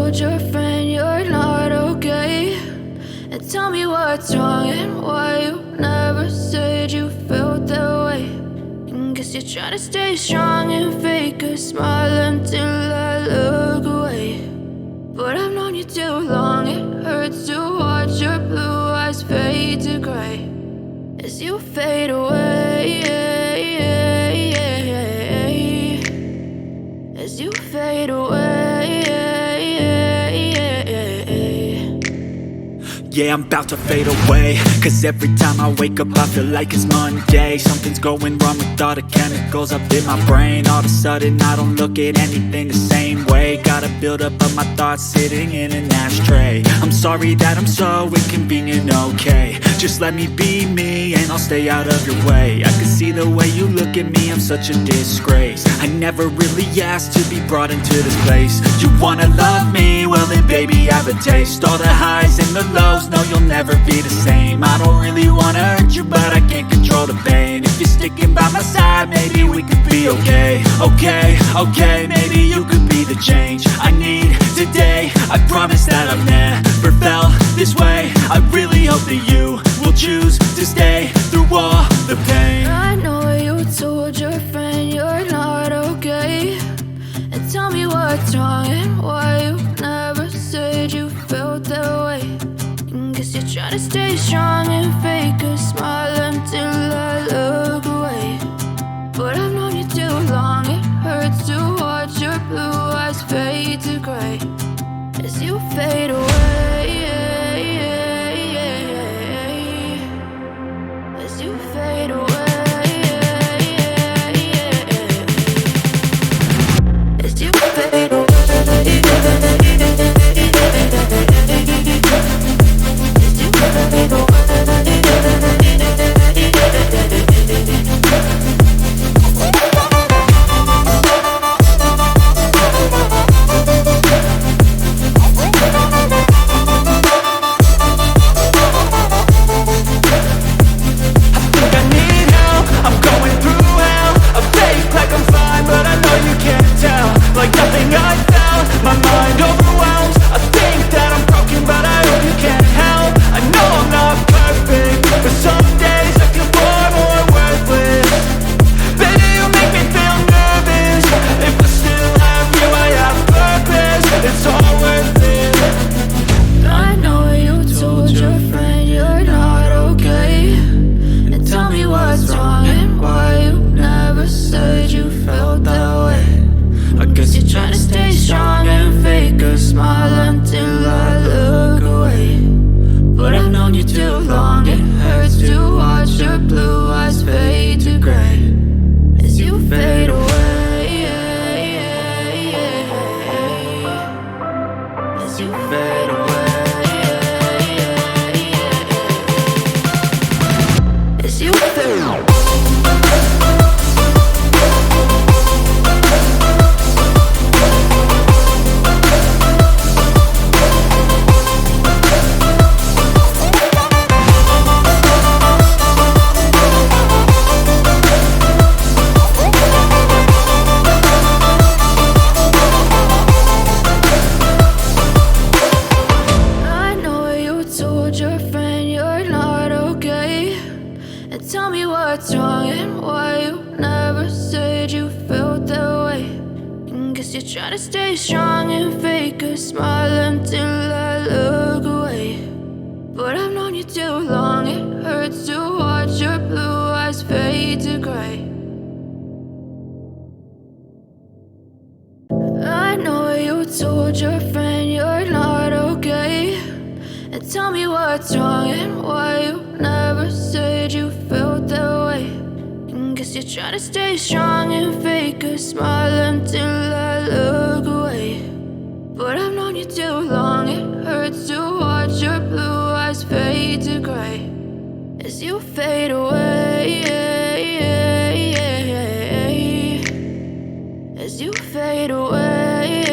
told your friend you're not okay, and tell me what's wrong and why you never said you felt that way. And guess you're trying to stay strong and fake a smile until I look away. But I've known you too long, it hurts to watch your blue eyes fade to gray as you fade away, as you fade away. Yeah, I'm about to fade away, cause every time I wake up I feel like it's Monday. Something's going wrong with all the chemicals up in my brain. All of a sudden I don't look at anything the same way. Got a buildup of my thoughts sitting in an ashtray. I'm sorry that I'm so inconvenient, okay. Just let me be me and I'll stay out of your way. I can see the way you look at me, I'm such a disgrace. I never really asked to be brought into this place. You wanna love me? Well then baby, have a taste. All the highs and the lows, no, you'll never be the same. I don't really wanna hurt you, but I can't control the pain. If you're sticking by my side, maybe we could be okay. Okay, maybe you could be the change I need today. I promise that I've never felt this way. I really hope that you will choose to stay through all the pain. I know you told your friend you're not okay, and tell me what's wrong and why you never said you felt that way. And guess you're trying to stay strong and fake a smile until I look away. But I've known you too long, it hurts to watch your blue eyes fade to gray as you fade away, as you fade away. As you fade away, as you fade away. Like nothing I found, my mind overwhelms. I think that I'm broken, but I hope you can't help. I know I'm not perfect, but some days I feel far more worthless. Baby, you make me feel nervous. If I still have you, I have purpose. It's all worth it. I know you told your friend you're not okay, and tell me what's wrong and why you never said you felt that way. I guess you're trying to stay strong and fake a smile until I look away. But I've known you too long, it hurts to watch your blue eyes fade to gray as you fade away, as you fade away, as you fade away. Tell me what's wrong and why you never said you felt that way. And guess you're trying to stay strong and fake a smile until I look away. But I've known you too long, it hurts to watch your blue eyes fade to gray. I know you told your friend you're not okay, and tell me what's wrong and why you never said you felt that way. And guess you're trying to stay strong and fake a smile until I look away. But I've known you too long, it hurts to watch your blue eyes fade to gray as you fade away, as you fade away.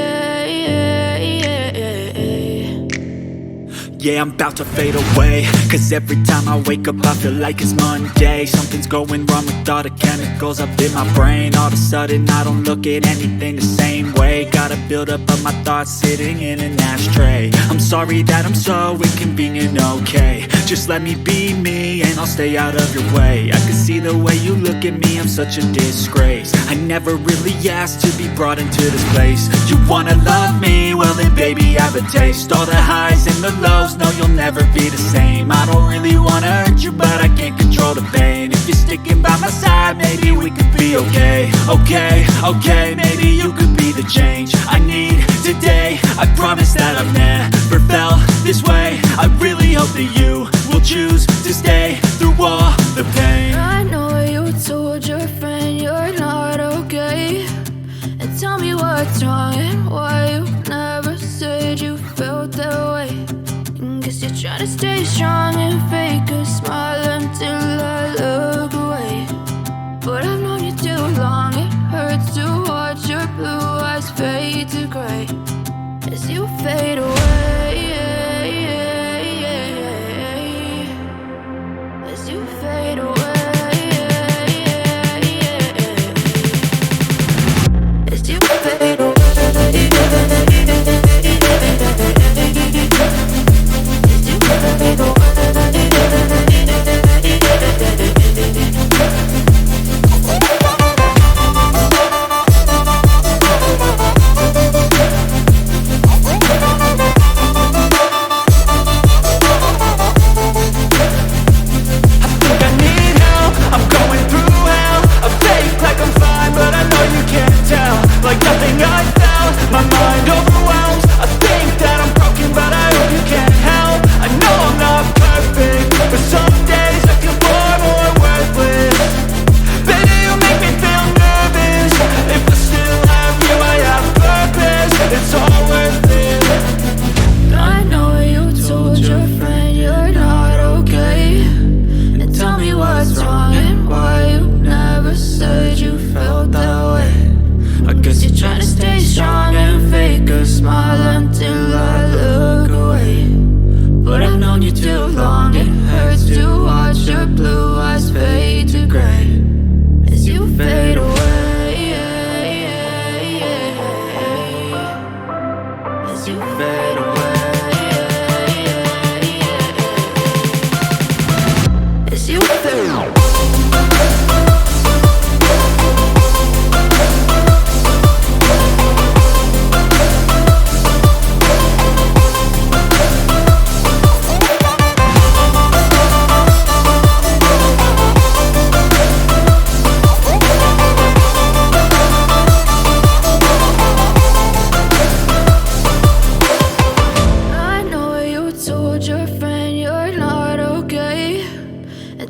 Yeah, I'm about to fade away, cause every time I wake up I feel like it's Monday. Something's going wrong with all the chemicals up in my brain. All of a sudden I don't look at anything the same way. Gotta build up of my thoughts sitting in an ashtray. I'm sorry that I'm so inconvenient, okay. Just let me be me and I'll stay out of your way. I can see the way you look at me, I'm such a disgrace. I never really asked to be brought into this place. You wanna love me? Well then baby I have a taste. All the highs and the lows, no you'll never be the same. I don't really wanna hurt you but I can't control the pain. If you're sticking by my side, maybe we could be okay. Okay, maybe you could be the change I need today. I promise that I've never felt this way. I really hope that you will choose to stay through all the pain. I know you told your friend you're not okay, and tell me what's wrong and why you never said you felt that way. Guess you're trying to stay strong and fake a smile until I look away. But I've known you too long, it hurts to watch your blue eyes fade to gray as you fade away. As you fade away. As you fade away.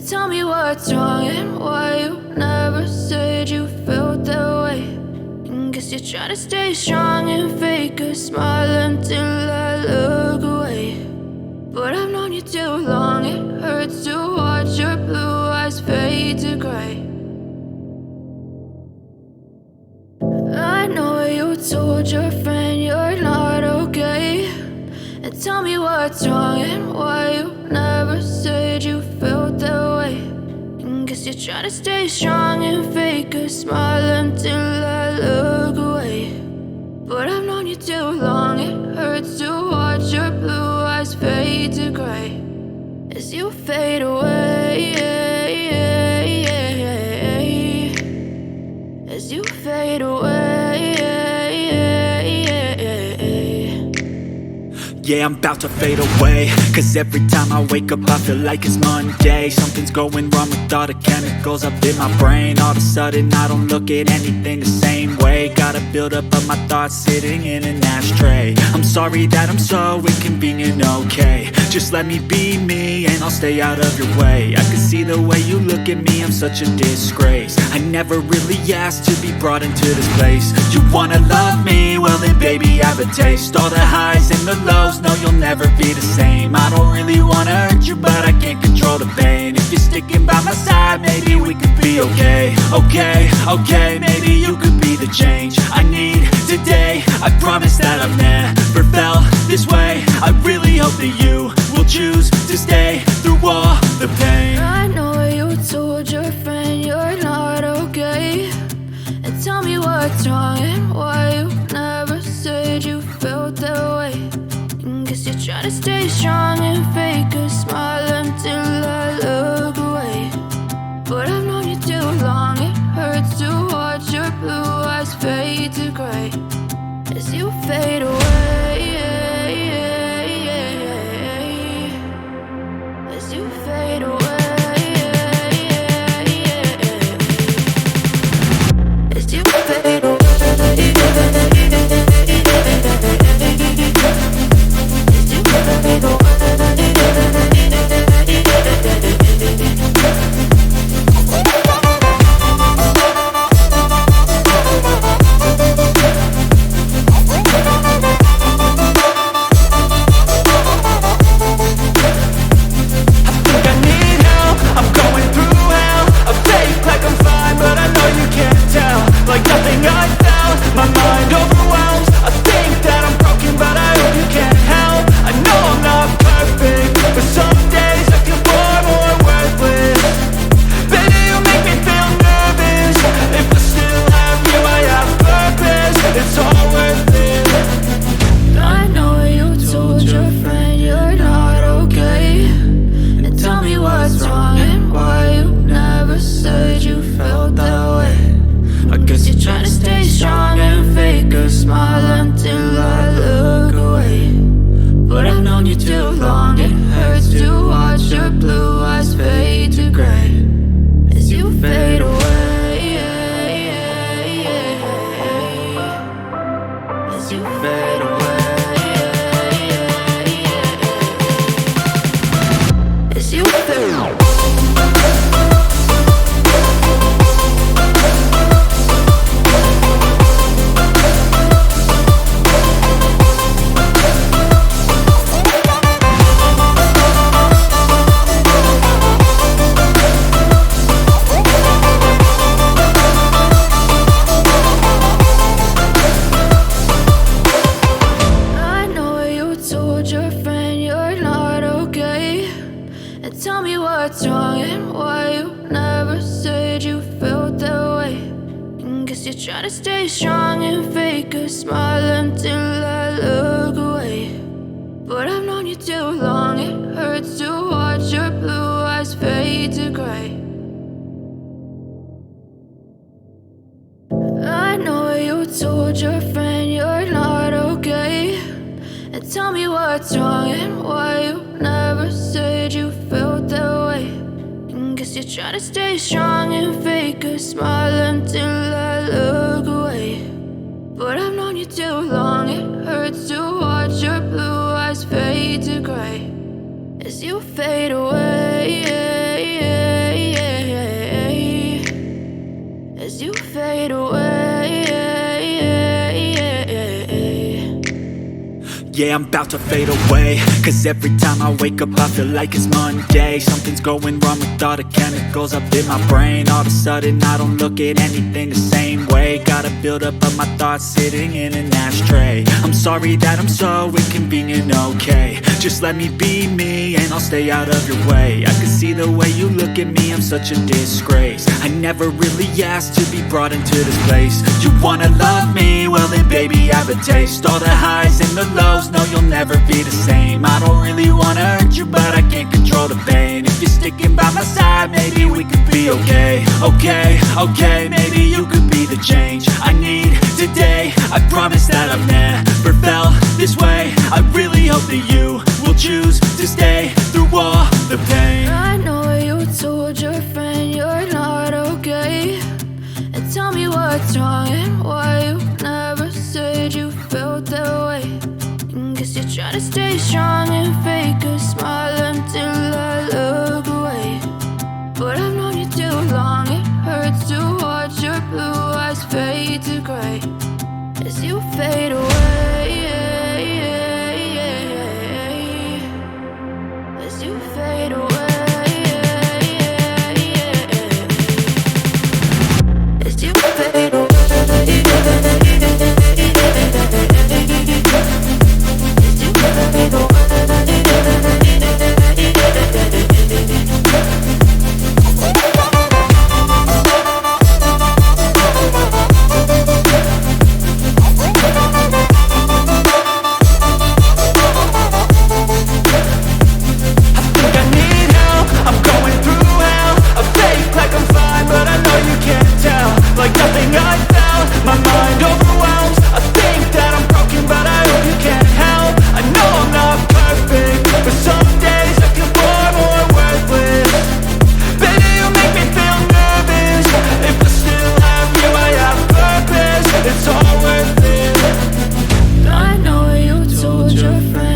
Tell me what's wrong and why you never said you felt that way. Guess you're trying to stay strong and fake a smile until I look away. But I've known you too long, it hurts to watch your blue eyes fade to gray. I know you told your friend you're not okay, and tell me what's wrong and why you never said you felt that way. Guess you're trying to stay strong and fake a smile until I look away. But I've known you too long, it hurts to watch your blue eyes fade to gray as you fade away. As you fade away. Yeah, I'm about to fade away, cause every time I wake up I feel like it's Monday. Something's going wrong with all the chemicals up in my brain. All of a sudden I don't look at anything the same way. Gotta build up of my thoughts sitting in an ashtray. I'm sorry that I'm so inconvenient, okay. Just let me be me and I'll stay out of your way. I can see the way you look at me, I'm such a disgrace. I never really asked to be brought into this place. You wanna love me? Well then baby I have a taste. All the highs and the lows, no you'll never be the same. I don't really wanna hurt you but I can't control the pain. If you're sticking by my side, maybe we could be okay. Okay, maybe you could be the change I need today. I promise that I've never felt this way. I really hope that you choose to stay through all the pain. I know you told your friend you're not okay, and tell me what's wrong and why you never said you felt that way. Guess you're trying to stay strong and fake a smile until I look away. But I've known you too long, it hurts to watch your blue eyes fade to gray as you fade away. As you fade away. As you fade away. Trying to stay strong and fake a smile until I look away. But I've known you too long, it hurts to watch your blue eyes fade to gray. I know you told your friend you're not okay, and tell me what's wrong and why you never said you felt that way. Guess you're trying to stay strong and fake a smile until I look away. But I've known you too long, it hurts to watch your blue eyes fade to gray as you fade away. As you fade away. Yeah, I'm about to fade away, cause every time I wake up I feel like it's Monday. Something's going wrong with all the chemicals up in my brain. All of a sudden I don't look at anything the same way. Got a buildup of my thoughts sitting in an ashtray. I'm sorry that I'm so inconvenient, okay. Just let me be me and I'll stay out of your way. I can see the way you look at me, I'm such a disgrace. I never really asked to be brought into this place. You wanna love me? Well then baby I have a taste. All the highs and the lows, no you'll never be the same. I don't really wanna hurt you but I can't control the pain. If you're sticking by my side maybe we could be okay. Okay, maybe you could be the change I need today. I promise that I've never felt this way. I really hope that you will choose to stay through all the pain. I know you told your friend you're not okay, and tell me what's wrong and why you never said you felt that way. Guess you're trying to stay strong and fake a smile until I look away. But I've known you too long, it hurts to watch your blue eyes fade to gray as you fade away. As you fade away. As you fade away. As you fade away. like nothing I felt. My mind overwhelms. I think that I'm broken, but I hope you can't help. I know I'm not perfect, but some days I feel far more worthless. Baby, you make me feel nervous. If I still have you, I have purpose. It's all worth it. I know you told your friend